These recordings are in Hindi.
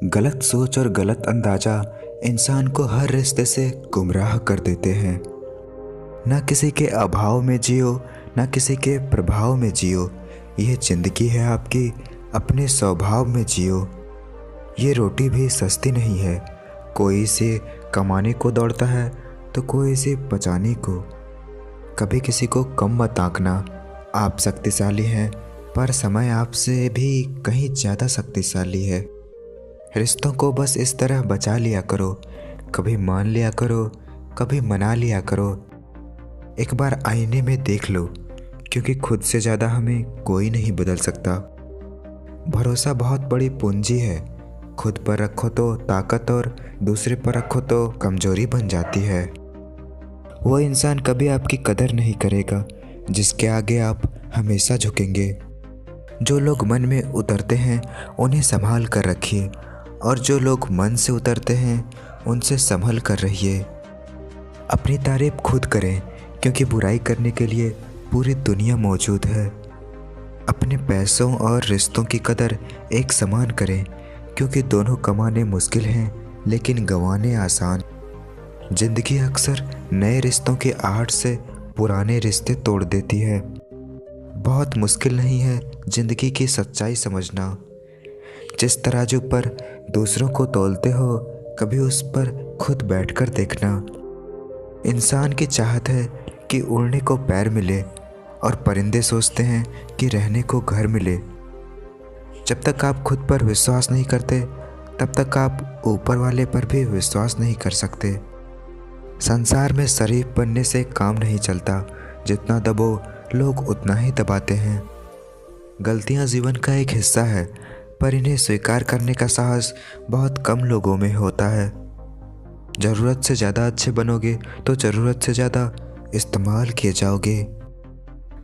गलत सोच और गलत अंदाजा इंसान को हर रिश्ते से गुमराह कर देते हैं। ना किसी के अभाव में जियो, ना किसी के प्रभाव में जियो। यह जिंदगी है आपकी, अपने स्वभाव में जियो। ये रोटी भी सस्ती नहीं है, कोई इसे कमाने को दौड़ता है तो कोई इसे बचाने को। कभी किसी को कम मत आंकना। आप शक्तिशाली हैं, पर समय आपसे भी कहीं ज़्यादा शक्तिशाली है। रिश्तों को बस इस तरह बचा लिया करो, कभी मान लिया करो, कभी मना लिया करो। एक बार आईने में देख लो, क्योंकि खुद से ज़्यादा हमें कोई नहीं बदल सकता। भरोसा बहुत बड़ी पूंजी है। खुद पर रखो तो ताकत और दूसरे पर रखो तो कमजोरी बन जाती है। वो इंसान कभी आपकी कदर नहीं करेगा जिसके आगे आप हमेशा झुकेंगे। जो लोग मन में उतरते हैं उन्हें संभाल कर रखिए, और जो लोग मन से उतरते हैं उनसे संभल कर रहिए। अपनी तारीफ खुद करें, क्योंकि बुराई करने के लिए पूरी दुनिया मौजूद है। अपने पैसों और रिश्तों की कदर एक समान करें, क्योंकि दोनों कमाने मुश्किल हैं लेकिन गंवाने आसान। जिंदगी अक्सर नए रिश्तों की आहट से पुराने रिश्ते तोड़ देती है। बहुत मुश्किल नहीं है जिंदगी की सच्चाई समझना। जिस तराजू पर दूसरों को तौलते हो, कभी उस पर खुद बैठकर देखना। इंसान की चाहत है कि उड़ने को पैर मिले, और परिंदे सोचते हैं कि रहने को घर मिले। जब तक आप खुद पर विश्वास नहीं करते, तब तक आप ऊपर वाले पर भी विश्वास नहीं कर सकते। संसार में शरीफ बनने से काम नहीं चलता, जितना दबो लोग उतना ही दबाते हैं। गलतियां जीवन का एक हिस्सा है, पर इन्हें स्वीकार करने का साहस बहुत कम लोगों में होता है। ज़रूरत से ज़्यादा अच्छे बनोगे तो ज़रूरत से ज़्यादा इस्तेमाल किए जाओगे।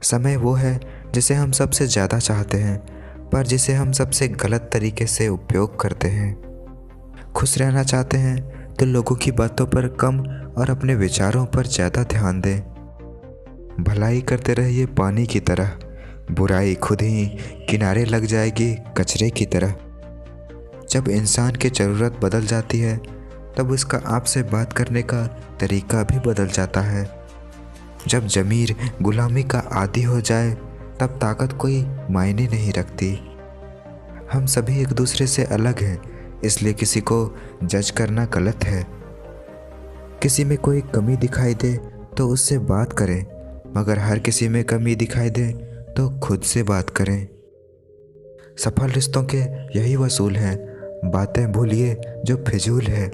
समय वो है जिसे हम सबसे ज़्यादा चाहते हैं, पर जिसे हम सबसे गलत तरीके से उपयोग करते हैं। खुश रहना चाहते हैं तो लोगों की बातों पर कम और अपने विचारों पर ज़्यादा ध्यान दें। भलाई करते रहिए पानी की तरह, बुराई खुद ही किनारे लग जाएगी कचरे की तरह। जब इंसान की ज़रूरत बदल जाती है, तब उसका आपसे बात करने का तरीका भी बदल जाता है। जब ज़मीर गुलामी का आदी हो जाए, तब ताकत कोई मायने नहीं रखती। हम सभी एक दूसरे से अलग हैं, इसलिए किसी को जज करना गलत है। किसी में कोई कमी दिखाई दे तो उससे बात करें, मगर हर किसी में कमी दिखाई दे तो खुद से बात करें। सफल रिश्तों के यही वसूल हैं, बातें भूलिए जो फिजूल है।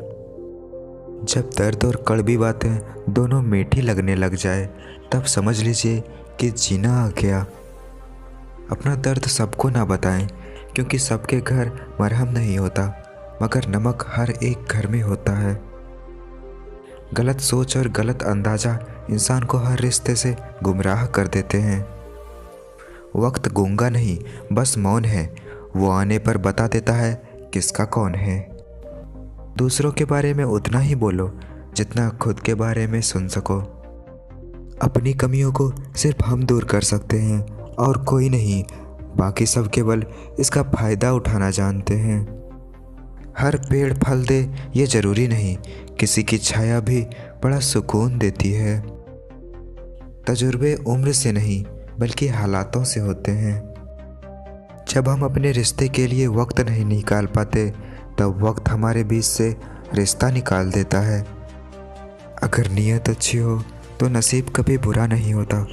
जब दर्द और कड़वी बातें दोनों मीठी लगने लग जाए, तब समझ लीजिए कि जीना आ गया। अपना दर्द सबको ना बताएं, क्योंकि सबके घर मरहम नहीं होता, मगर नमक हर एक घर में होता है। गलत सोच और गलत अंदाजा इंसान को हर रिश्ते से गुमराह कर देते हैं। वक्त गूंगा नहीं, बस मौन है। वो आने पर बता देता है किसका कौन है। दूसरों के बारे में उतना ही बोलो जितना खुद के बारे में सुन सको। अपनी कमियों को सिर्फ हम दूर कर सकते हैं और कोई नहीं। बाकी सब केवल इसका फ़ायदा उठाना जानते हैं। हर पेड़ फल दे ये ज़रूरी नहीं, किसी की छाया भी बड़ा सुकून देती है। तजुर्बे उम्र से नहीं बल्कि हालातों से होते हैं। जब हम अपने रिश्ते के लिए वक्त नहीं निकाल पाते, तब वक्त हमारे बीच से रिश्ता निकाल देता है। अगर नीयत अच्छी हो तो नसीब कभी बुरा नहीं होता।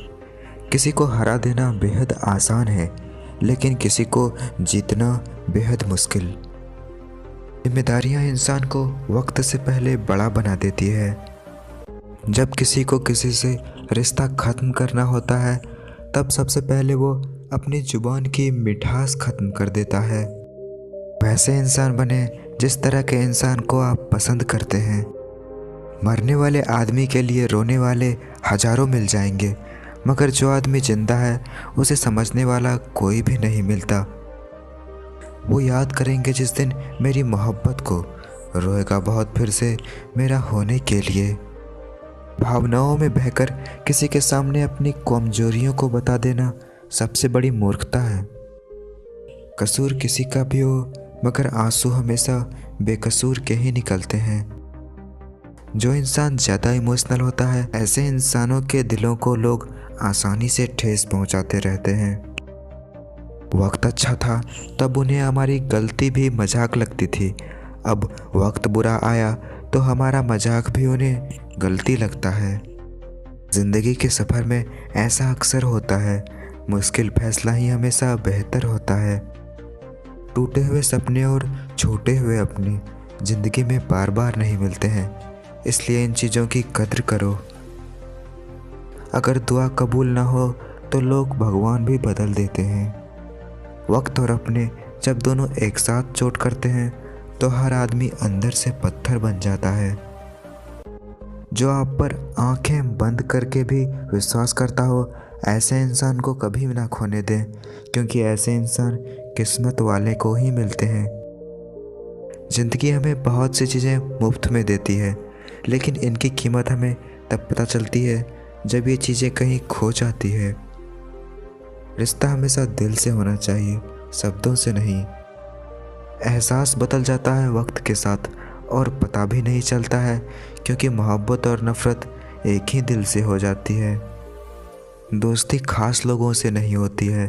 किसी को हरा देना बेहद आसान है, लेकिन किसी को जीतना बेहद मुश्किल। जिम्मेदारियां इंसान को वक्त से पहले बड़ा बना देती है। जब किसी को किसी से रिश्ता ख़त्म करना होता है, तब सबसे पहले वो अपनी जुबान की मिठास ख़त्म कर देता है। वैसे इंसान बने जिस तरह के इंसान को आप पसंद करते हैं। मरने वाले आदमी के लिए रोने वाले हजारों मिल जाएंगे, मगर जो आदमी जिंदा है उसे समझने वाला कोई भी नहीं मिलता। वो याद करेंगे जिस दिन मेरी मोहब्बत को, रोएगा बहुत फिर से मेरा होने के लिए। भावनाओं में बहकर किसी के सामने अपनी कमजोरियों को बता देना सबसे बड़ी मूर्खता है। कसूर किसी का भी हो, मगर आंसू हमेशा बेकसूर के ही निकलते हैं। जो इंसान ज़्यादा इमोशनल होता है, ऐसे इंसानों के दिलों को लोग आसानी से ठेस पहुंचाते रहते हैं। वक्त अच्छा था तब उन्हें हमारी गलती भी मजाक लगती थी। अब वक्त बुरा आया तो हमारा मजाक भी उन्हें गलती लगता है। ज़िंदगी के सफ़र में ऐसा अक्सर होता है, मुश्किल फैसला ही हमेशा बेहतर होता है। टूटे हुए सपने और छूटे हुए अपने ज़िंदगी में बार बार नहीं मिलते हैं, इसलिए इन चीज़ों की कद्र करो। अगर दुआ कबूल ना हो तो लोग भगवान भी बदल देते हैं। वक्त और अपने जब दोनों एक साथ चोट करते हैं तो हर आदमी अंदर से पत्थर बन जाता है। जो आप पर आंखें बंद करके भी विश्वास करता हो, ऐसे इंसान को कभी भी ना खोने दें, क्योंकि ऐसे इंसान किस्मत वाले को ही मिलते हैं। ज़िंदगी हमें बहुत सी चीज़ें मुफ्त में देती है, लेकिन इनकी कीमत हमें तब पता चलती है जब ये चीज़ें कहीं खो जाती है। रिश्ता हमेशा दिल से होना चाहिए, शब्दों से नहीं। एहसास बदल जाता है वक्त के साथ और पता भी नहीं चलता है, क्योंकि मोहब्बत और नफ़रत एक ही दिल से हो जाती है। दोस्ती खास लोगों से नहीं होती है,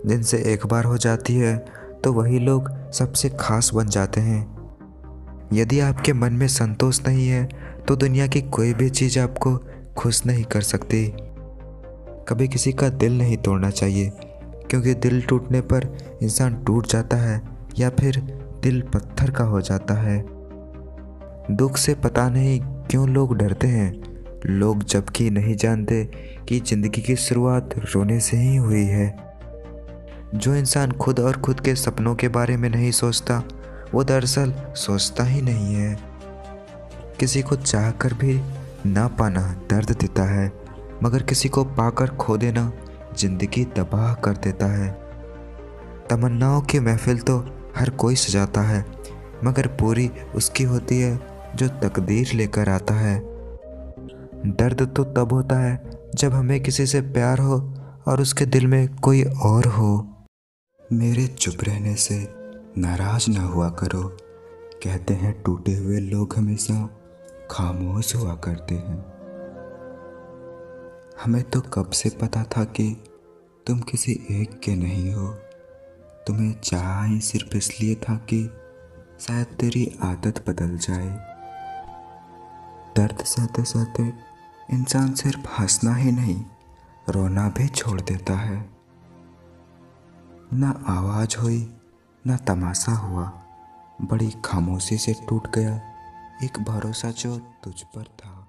जिनसे एक बार हो जाती है तो वही लोग सबसे खास बन जाते हैं। यदि आपके मन में संतोष नहीं है तो दुनिया की कोई भी चीज़ आपको खुश नहीं कर सकती। कभी किसी का दिल नहीं तोड़ना चाहिए, क्योंकि दिल टूटने पर इंसान टूट जाता है या फिर दिल पत्थर का हो जाता है। दुख से पता नहीं क्यों लोग डरते हैं, लोग जबकि नहीं जानते कि ज़िंदगी की शुरुआत रोने से ही हुई है। जो इंसान खुद और खुद के सपनों के बारे में नहीं सोचता, वो दरअसल सोचता ही नहीं है। किसी को चाहकर भी ना पाना दर्द देता है, मगर किसी को पाकर खो देना जिंदगी तबाह कर देता है। तमन्नाओं की महफिल तो हर कोई सजाता है, मगर पूरी उसकी होती है जो तकदीर लेकर आता है। दर्द तो तब होता है जब हमें किसी से प्यार हो और उसके दिल में कोई और हो। मेरे चुप रहने से नाराज ना हुआ करो, कहते हैं टूटे हुए लोग हमेशा खामोश हुआ करते हैं। हमें तो कब से पता था कि तुम किसी एक के नहीं हो। तुम्हें चाहा ही सिर्फ इसलिए था कि शायद तेरी आदत बदल जाए। दर्द सहते सहते इंसान सिर्फ हंसना ही नहीं, रोना भी छोड़ देता है। ना आवाज हुई ना तमाशा हुआ, बड़ी खामोशी से टूट गया एक भरोसा जो तुझ पर था।